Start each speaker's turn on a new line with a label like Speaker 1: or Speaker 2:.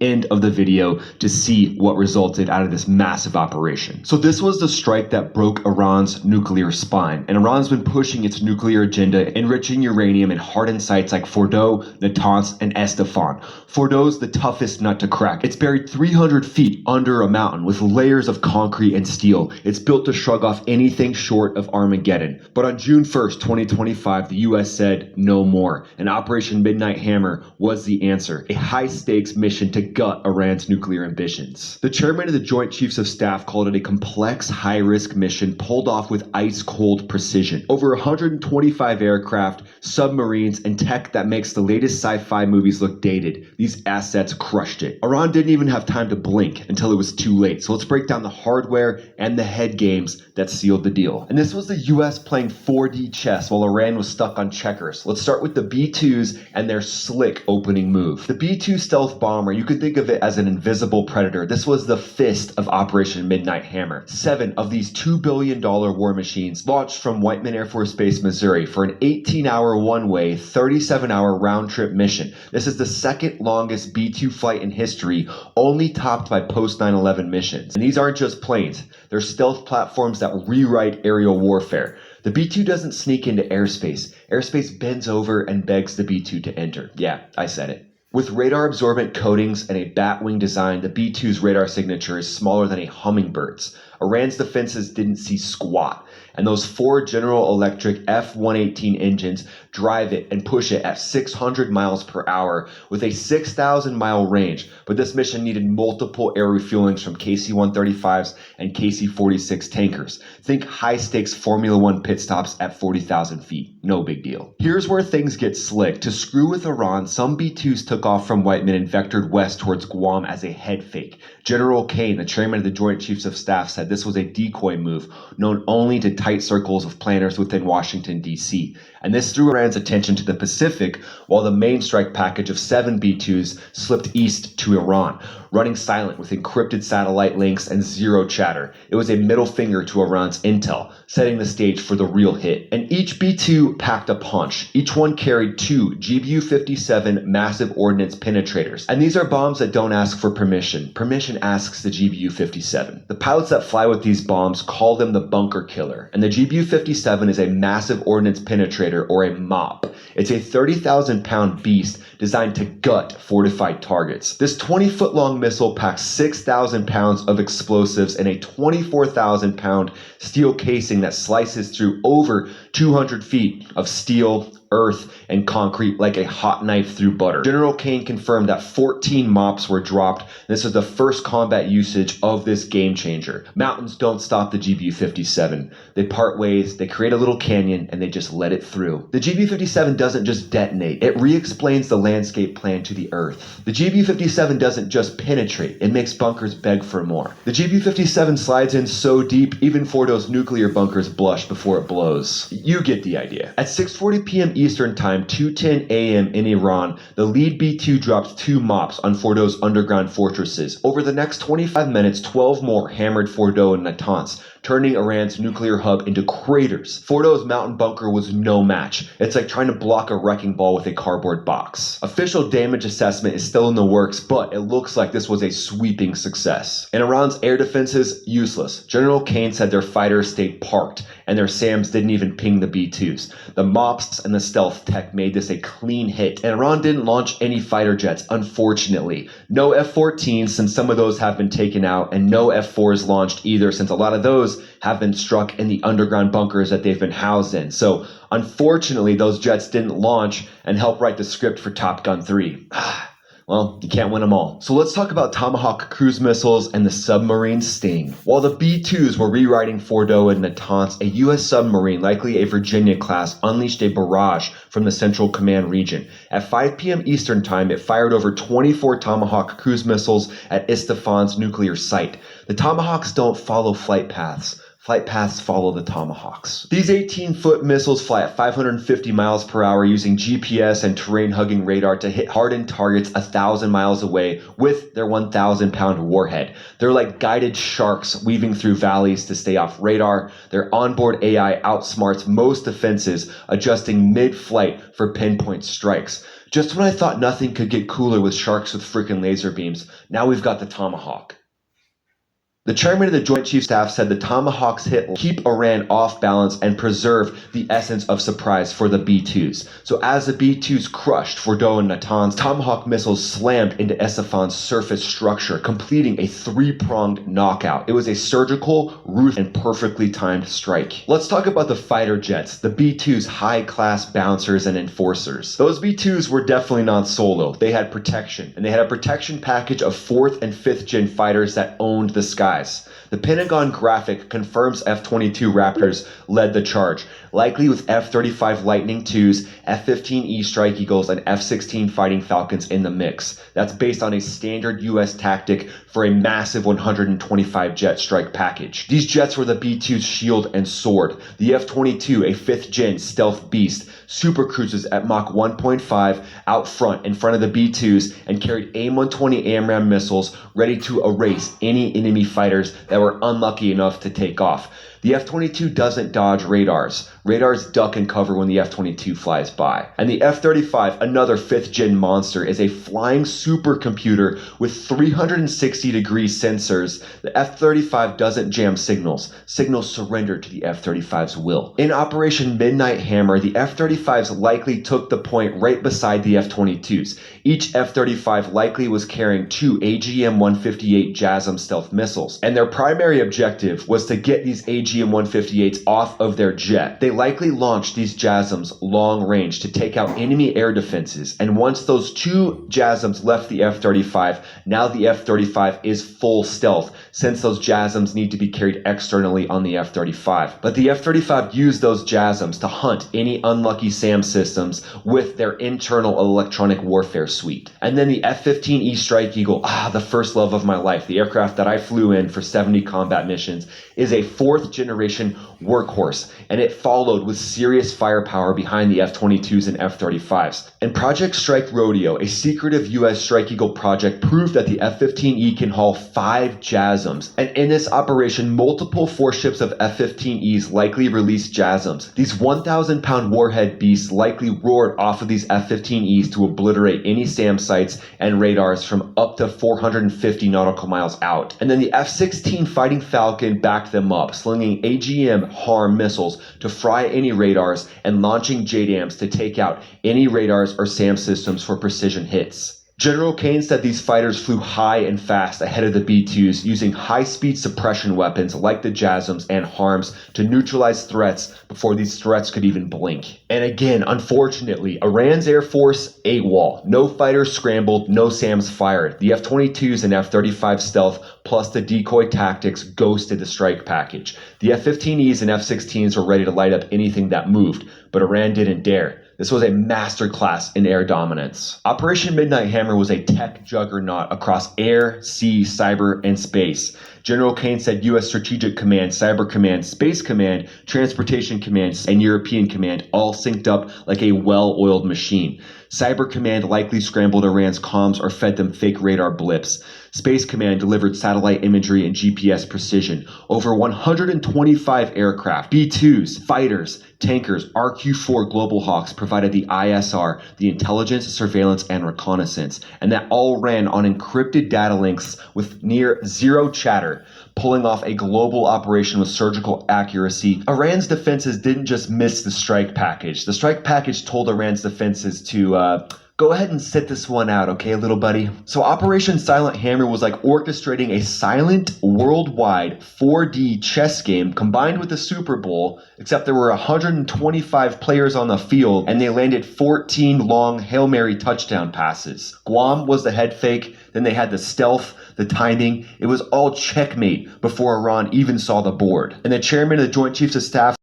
Speaker 1: end of the video to see what resulted out of this massive operation. So this was the strike that broke Iran's nuclear spine, and Iran's been pushing its nuclear agenda, enriching uranium in hardened sites like Fordow, Natanz, and Estifan. Fordo's the toughest nut to crack. It's buried 300 feet under a mountain with layers of concrete and steel. It's built to shrug off anything short of Armageddon. But on June 1st, 2025, the US said no more, and Operation Midnight Hammer was the answer, a high-stakes mission to gut Iran's nuclear ambitions. The chairman of the Joint Chiefs of Staff called it a complex, high-risk mission pulled off with ice-cold precision. Over 125 aircraft, submarines, and tech that makes the latest sci-fi movies look dated. These assets crushed it. Iran didn't even have time to blink until it was too late, so let's break down the hardware and the head games that sealed the deal. And this was the US playing 4D chess while Iran was stuck on checkers. Let's start with the B-2s and their slick opening move. The B-2 stealth bomber, you could think of it as an invisible predator. This was the fist of Operation Midnight Hammer. 7 of these $2 billion war machines launched from Whiteman Air Force Base, Missouri for an 18-hour one-way, 37-hour round-trip mission. This is the second longest B-2 flight in history, only topped by post-9/11 missions. And these aren't just planes. They're stealth platforms that rewrite aerial warfare. The B-2 doesn't sneak into airspace. Airspace bends over and begs the B-2 to enter. Yeah, I said it. With radar-absorbent coatings and a bat-wing design, the B-2's radar signature is smaller than a hummingbird's. Iran's defenses didn't see squat, and those 4 General Electric F-118 engines drive it and push it at 600 miles per hour with a 6,000-mile range. But this mission needed multiple air refuelings from KC-135s and KC-46 tankers. Think high-stakes Formula One pit stops at 40,000 feet. No big deal. Here's where things get slick. To screw with Iran, some B-2s took off from Whiteman and vectored west towards Guam as a head fake. General Kane, the chairman of the Joint Chiefs of Staff, said this was a decoy move known only to tight circles of planners within Washington, D.C. And this drew Iran's attention to the Pacific, while the main strike package of 7 B-2s slipped east to Iran, running silent with encrypted satellite links and zero chatter. It was a middle finger to Iran's intel, setting the stage for the real hit. And each B-2 packed a punch. Each one carried 2 GBU-57 massive ordnance penetrators. And these are bombs that don't ask for permission. Permission asks the GBU-57. The pilots that fly with these bombs call them the bunker killer. And the GBU-57 is a massive ordnance penetrator, or a MOP. It's a 30,000-pound beast designed to gut fortified targets. This 20-foot-long missile packs 6,000 pounds of explosives in a 24,000-pound steel casing that slices through over 200 feet of steel, earth, and concrete like a hot knife through butter. General Kane confirmed that 14 MOPs were dropped. This is the first combat usage of this game changer. Mountains don't stop the GBU-57. They part ways, they create a little canyon, and they just let it through. The GBU-57 doesn't just detonate. It re-explains the landscape plan to the earth. The GBU-57 doesn't just penetrate. It makes bunkers beg for more. The GBU-57 slides in so deep, even Fordo's nuclear bunkers blush before it blows. You get the idea. At 6:40 p.m. Eastern Time, 2:10 a.m. in Iran, the lead B-2 dropped 2 MOPs on Fordo's underground fortresses. Over the next 25 minutes, 12 more hammered Fordow and Natanz, turning Iran's nuclear hub into craters. Fordo's mountain bunker was no match. It's like trying to block a wrecking ball with a cardboard box. Official damage assessment is still in the works, but it looks like this was a sweeping success. And Iran's air defenses, useless. General Kane said their fighters stayed parked, and their SAMs didn't even ping the B-2s. The MOPs and the stealth tech made this a clean hit, and Iran didn't launch any fighter jets, unfortunately. No F-14s, since some of those have been taken out, and no F-4s launched either, since a lot of those have been struck in the underground bunkers that they've been housed in. So unfortunately, those jets didn't launch and help write the script for Top Gun 3. Well, you can't win them all. So let's talk about Tomahawk cruise missiles and the submarine Sting. While the B-2s were rewriting Fordow and Natanz, a U.S. submarine, likely a Virginia class, unleashed a barrage from the Central Command region. At 5 p.m. Eastern Time, it fired over 24 Tomahawk cruise missiles at Istifan's nuclear site. The Tomahawks don't follow flight paths. Flight paths follow the Tomahawks. These 18-foot missiles fly at 550 miles per hour using GPS and terrain-hugging radar to hit hardened targets 1,000 miles away with their 1,000-pound warhead. They're like guided sharks weaving through valleys to stay off radar. Their onboard AI outsmarts most defenses, adjusting mid-flight for pinpoint strikes. Just when I thought nothing could get cooler with sharks with freaking laser beams, now we've got the Tomahawk. The chairman of the Joint Chiefs Staff said the Tomahawks hit keep Iran off balance and preserve the essence of surprise for the B-2s. So as the B-2s crushed Fordo and Natanz, Tomahawk missiles slammed into Esfahan's surface structure, completing a three-pronged knockout. It was a surgical, ruthless, and perfectly timed strike. Let's talk about the fighter jets, the B-2's high-class bouncers and enforcers. Those B-2s were definitely not solo. They had protection, and they had a protection package of 4th and 5th gen fighters that owned the sky. The Pentagon graphic confirms F-22 Raptors led the charge, likely with F-35 Lightning IIs, F-15E Strike Eagles, and F-16 Fighting Falcons in the mix. That's based on a standard U.S. tactic for a massive 125 jet strike package. These jets were the B-2's shield and sword. The F-22, a 5th gen stealth beast, supercruises at Mach 1.5 out front in front of the B-2s and carried AIM-120 AMRAAM missiles ready to erase any enemy fighters that were unlucky enough to take off. The F-22 doesn't dodge radars. Radars duck and cover when the F-22 flies by. And the F-35, another 5th gen monster, is a flying supercomputer with 360-degree sensors. The F-35 doesn't jam signals. Signals surrender to the F-35's will. In Operation Midnight Hammer, the F-35s likely took the point right beside the F-22s. Each F-35 likely was carrying 2 AGM-158 JASSM stealth missiles, and their primary objective was to get these AGM-158s off of their jet. They likely launched these JASSMs long range to take out enemy air defenses, and once those 2 JASSMs left the F-35, now the F-35 is full stealth, since those JASSMs need to be carried externally on the F-35. But the F-35 used those JASSMs to hunt any unlucky SAM systems with their internal electronic warfare suite. And then the F-15E Strike Eagle, the first love of my life, the aircraft that I flew in for 70 combat missions, is a 4th generation workhorse, and it followed with serious firepower behind the F-22s and F-35s. And Project Strike Rodeo, a secretive U.S. Strike Eagle project, proved that the F-15E can haul 5 JASSMs, and in this operation, multiple 4 ships of F-15Es likely released JASSMs. These 1,000-pound warhead beasts likely roared off of these F-15Es to obliterate any SAM sites and radars from up to 450 nautical miles out. And then the F-16 Fighting Falcon backed them up, slinging AGM HARM missiles to fry any radars and launching JDAMs to take out any radars or SAM systems for precision hits. General Kane said these fighters flew high and fast ahead of the B-2s, using high-speed suppression weapons like the JASSMs and HARMs to neutralize threats before these threats could even blink. And again, unfortunately, Iran's Air Force AWOL. No fighters scrambled, no SAMs fired. The F-22s and F-35 stealth plus the decoy tactics ghosted the strike package. The F-15Es and F-16s were ready to light up anything that moved, but Iran didn't dare. This was a masterclass in air dominance. Operation Midnight Hammer was a tech juggernaut across air, sea, cyber, and space. General Kane said U.S. Strategic Command, Cyber Command, Space Command, Transportation Command, and European Command all synced up like a well-oiled machine. Cyber Command likely scrambled Iran's comms or fed them fake radar blips. Space Command delivered satellite imagery and GPS precision. Over 125 aircraft, B-2s, fighters, tankers, RQ-4 Global Hawks provided the ISR, the intelligence, surveillance, and reconnaissance, and that all ran on encrypted data links with near zero chatter, pulling off a global operation with surgical accuracy. Iran's defenses didn't just miss the strike package. The strike package told Iran's defenses to go ahead and sit this one out, okay, little buddy? So Operation Silent Hammer was like orchestrating a silent, worldwide 4D chess game combined with the Super Bowl, except there were 125 players on the field, and they landed 14 long Hail Mary touchdown passes. Guam was the head fake, then they had the stealth, the timing. It was all checkmate before Iran even saw the board. And the chairman of the Joint Chiefs of Staff